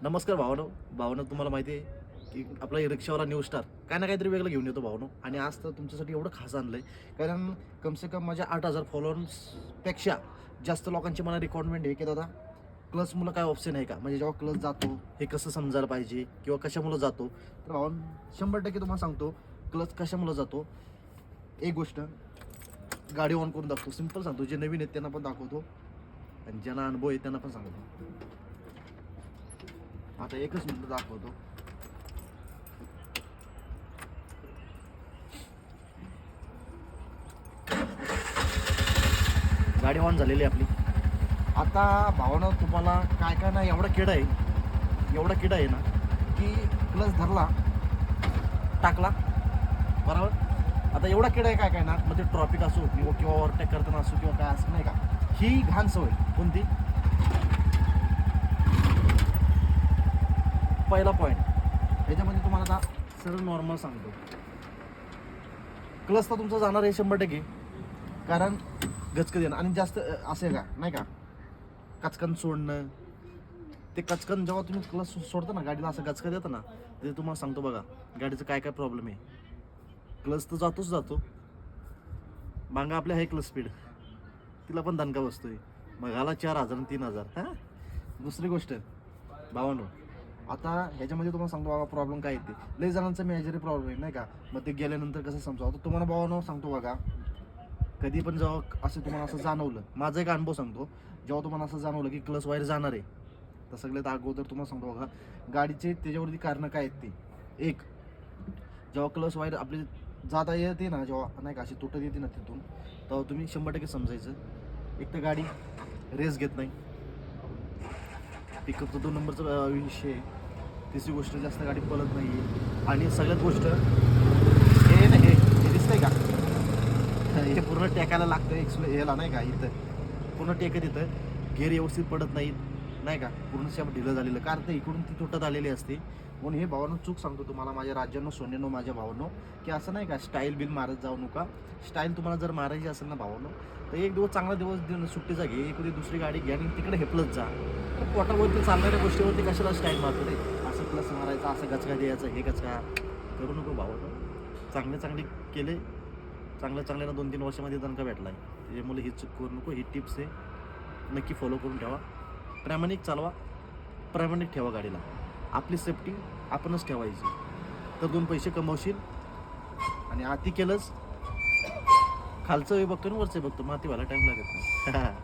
नमस्कार भावनो तुम्हाला माहिती आहे की आपला रिक्षावाला न्यू स्टार काय ना काहीतरी वेगळं घेऊन येतो भावनो. आणि आज तर तुमच्यासाठी एवढं खास आणलं आहे कारण कमसे कम माझ्या 8,000 फॉलोअर्सपेक्षा जास्त लोकांची मला रिक्वायरमेंट आहे की दादा क्लचमुळं काय ऑप्शन आहे का, म्हणजे जेव्हा क्लच जातो हे कसं समजायला पाहिजे किंवा कशामुळं जातो. तर भावनो 100% तुम्हाला सांगतो क्लच कशामुळं जातो. एक गोष्ट गाडी ऑन करून दाखवतो, सिम्पल सांगतो. जे नवीन आहेत त्यांना पण दाखवतो आणि ज्यांना अनुभव आहे त्यांना पण सांगतो. आता एकच मिनिट दाखवतो. गाडी ऑन झालेली आहे आपली. आता भावना तुम्हाला काय काय ना एवढा किडा आहे ना की प्लस धरला टाकला बरोबर. आता एवढा किडा आहे काय ना, म्हणजे ट्रॉफिक असो किंवा ओव्हरटेक करताना असो किंवा काय असं नाही का, ही घाण सवय कोणती. पहिला पॉईंट ह्याच्यामध्ये तुम्हाला आता सरळ नॉर्मल सांगतो. क्लच तर तुमचा जाणार आहे 100%, कारण गचकन येणं आणि जास्त असे का नाही का कचकन सोडणं. ते कचकन जेव्हा तुम्ही क्लच सोडता ना गाडीला असं गचकन येतं ना, ते तुम्हाला सांगतो बघा गाडीचं काय काय प्रॉब्लेम आहे. क्लच तर जातो मागं आपल्या आहे क्लच स्पीड, तिला पण दणका बसतोय. मग ह्याला 4,000 आणि 3,000. हां दुसरी गोष्ट भावानो, आता ह्याच्यामध्ये तुम्हाला सांगतो बघा प्रॉब्लेम काय येते. लई जणांचा मेजरी प्रॉब्लेम आहे नाही का, मग ते गेल्यानंतर कसं समजावं. तर तुम्हाला भावानो सांगतो बघा, कधी पण जेव्हा असं तुम्हाला असं जाणवलं, माझा एक अनुभव सांगतो. जेव्हा तुम्हाला असं जाणवलं की क्लच वायर जाणार आहे, तर सगळ्यात अगोदर तुम्हाला सांगतो बघा गाडीचे त्याच्यावरती कारणं काय आहेत ते. एक, जेव्हा क्लच वायर आपली जाता येते ना, जेव्हा नाही का अशी तुटत येते ना तिथून, तेव्हा तुम्ही 100% समजायचं एक तर गाडी रेस घेत नाही. पिकअपचा 2 नंबरचा विषय. तिसरी गोष्ट जास्त गाडी पळत नाही आहे. आणि सगळ्यात गोष्ट हे ना, हे दिसतंय का, हे पूर्ण टेकायला लागतं ह्याला नाही का, इथं पूर्ण टेकत येतं. गेअर व्यवस्थित पडत नाहीत नाही का, पूर्ण शेप ढिलं झालेलं, कारण ते इकडून ती तुटत आलेली असते. म्हणून हे भावांनो चूक सांगतो तुम्हाला माझ्या राज्यांनो सोन्यांनो माझ्या भावांनो, की असं नाही का स्टाईल बिल मारत जाऊ नका. स्टाईल तुम्हाला जर मारायची असेल ना भावांनो, तर एक दिवस चांगला दिवस देऊन सुट्टीचा घे, एखादी दुसरी गाडी घ्या आणि तिकडे हेपलत जा. तर पोटावरती चालणाऱ्या गोष्टीवरती कशाला स्टाईल मारतो रे. असं प्लस मारायचा, असं गचका द्यायचं, हे गचका करू नको भावांनो. चांगले केले, चांगल्याला 2-3 वर्षामध्ये दणका भेटला आहे. त्याच्यामुळे ही चूक करू नको. ही टिप्स आहे, नक्की फॉलो करून ठेवा. प्रामाणिक चालवा, प्रामाणिक ठेवा गाडीला. आपली सेफ्टी आपणच ठेवायची, तर 2 पैसे कमवशील. आणि आती केलंच खालचं बघतो आणि वरचं बघतो, माती व्हायला टाईम लागत नाही.